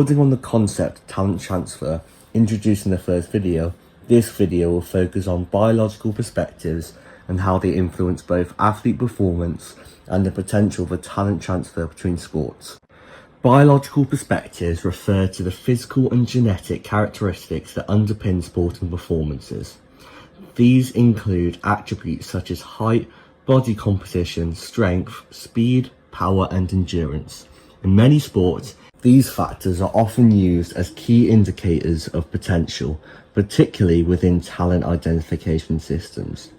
Building on the concept of talent transfer introduced in the first video, this video will focus on biological perspectives and how they influence both athlete performance and the potential for talent transfer between sports. Biological perspectives refer to the physical and genetic characteristics that underpin sporting performances. These include attributes such as height, body composition, strength, speed, power, and endurance. In many sports, these factors are often used as key indicators of potential, particularly within talent identification systems.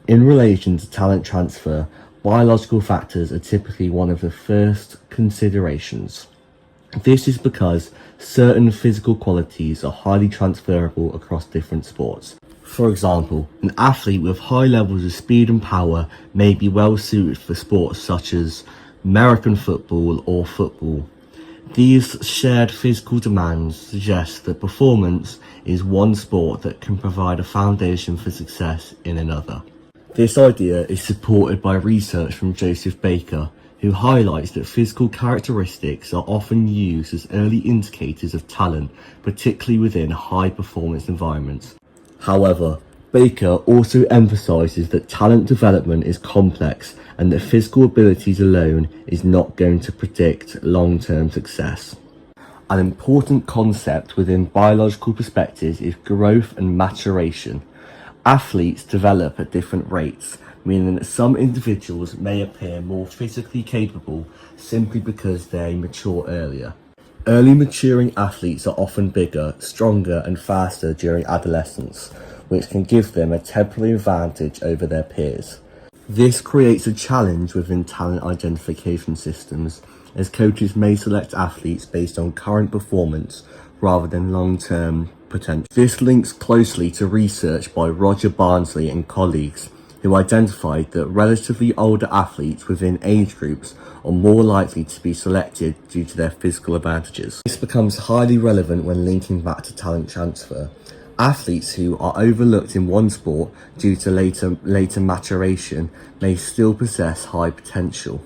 In relation to talent transfer, biological factors are typically one of the first considerations. This is because certain physical qualities are highly transferable across different sports. For example, an athlete with high levels of speed and power may be well suited for sports such as American football or football. These shared physical demands suggest that performance is one sport that can provide a foundation for success in another. This idea is supported by research from Joseph Baker, who highlights that physical characteristics are often used as early indicators of talent, particularly within high-performance environments. However, Baker also emphasises that talent development is complex and that physical abilities alone is not going to predict long-term success. An important concept within biological perspectives is growth and maturation. Athletes develop at different rates, meaning that some individuals may appear more physically capable simply because they mature earlier. Early maturing athletes are often bigger, stronger and faster during adolescence, which can give them a temporary advantage over their peers. This creates a challenge within talent identification systems, as coaches may select athletes based on current performance rather than long-term potential. This links closely to research by Roger Barnsley and colleagues, who identified that relatively older athletes within age groups are more likely to be selected due to their physical advantages. This becomes highly relevant when linking back to talent transfer. Athletes who are overlooked in one sport due to later maturation may still possess high potential.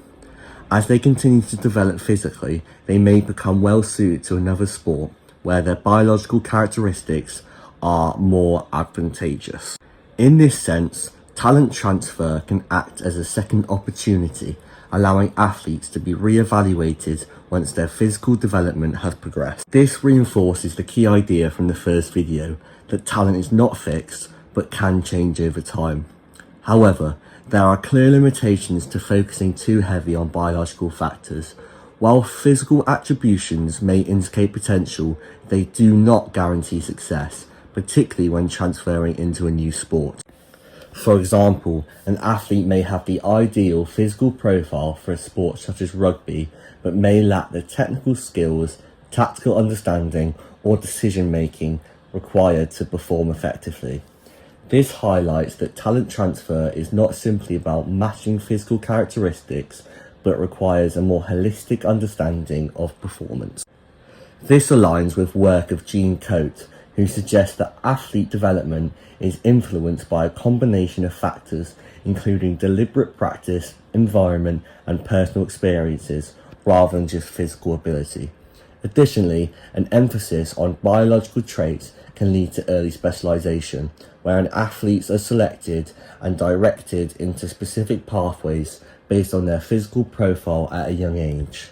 As they continue to develop physically, they may become well suited to another sport where their biological characteristics are more advantageous. In this sense, talent transfer can act as a second opportunity, allowing athletes to be re-evaluated once their physical development has progressed. This reinforces the key idea from the first video, that talent is not fixed, but can change over time. However, there are clear limitations to focusing too heavy on biological factors. While physical attributions may indicate potential, they do not guarantee success, particularly when transferring into a new sport. For example, an athlete may have the ideal physical profile for a sport such as rugby, but may lack the technical skills, tactical understanding, or decision-making required to perform effectively. This highlights that talent transfer is not simply about matching physical characteristics, but requires a more holistic understanding of performance. This aligns with work of Gene Côté, who suggests that athlete development is influenced by a combination of factors, including deliberate practice, environment, and personal experiences, rather than just physical ability. Additionally, an emphasis on biological traits can lead to early specialization, wherein athletes are selected and directed into specific pathways based on their physical profile at a young age.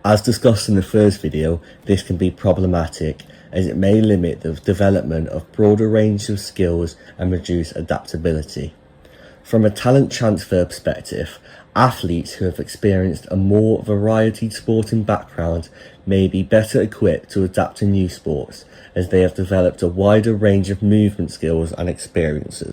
As discussed in the first video, this can be problematic as it may limit the development of broader range of skills and reduce adaptability. From a talent transfer perspective, athletes who have experienced a more varied sporting background may be better equipped to adapt to new sports, as they have developed a wider range of movement skills and experiences.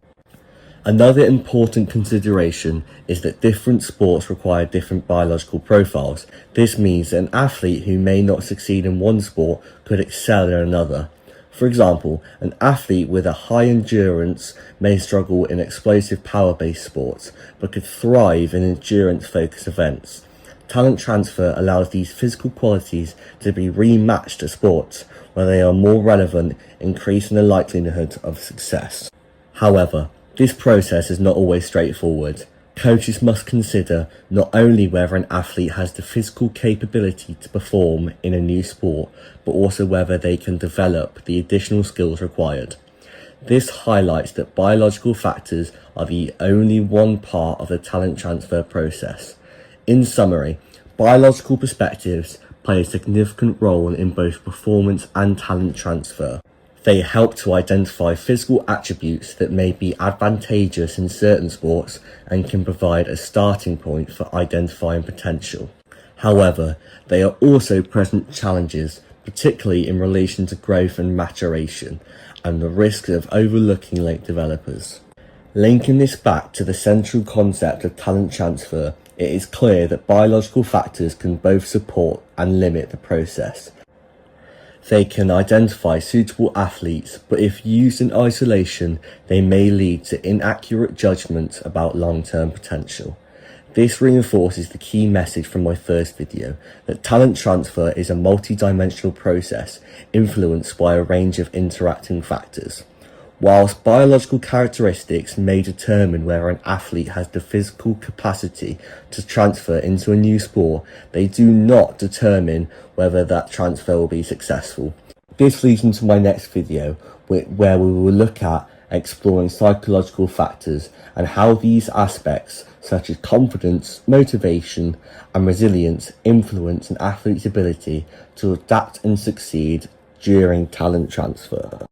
Another important consideration is that different sports require different biological profiles. This means that an athlete who may not succeed in one sport could excel in another. For example, an athlete with a high endurance may struggle in explosive power-based sports, but could thrive in endurance-focused events. Talent transfer allows these physical qualities to be rematched to sports where they are more relevant, increasing the likelihood of success. However, this process is not always straightforward. Coaches must consider not only whether an athlete has the physical capability to perform in a new sport, but also whether they can develop the additional skills required. This highlights that biological factors are the only one part of the talent transfer process. In summary, biological perspectives play a significant role in both performance and talent transfer. They help to identify physical attributes that may be advantageous in certain sports and can provide a starting point for identifying potential. However, there are also present challenges, particularly in relation to growth and maturation, and the risk of overlooking late developers. Linking this back to the central concept of talent transfer, it is clear that biological factors can both support and limit the process. They can identify suitable athletes, but if used in isolation, they may lead to inaccurate judgments about long-term potential. This reinforces the key message from my first video, that talent transfer is a multi-dimensional process influenced by a range of interacting factors. Whilst biological characteristics may determine whether an athlete has the physical capacity to transfer into a new sport, they do not determine whether that transfer will be successful. This leads into my next video, where we will look at exploring psychological factors and how these aspects, such as confidence, motivation, and resilience, influence an athlete's ability to adapt and succeed during talent transfer.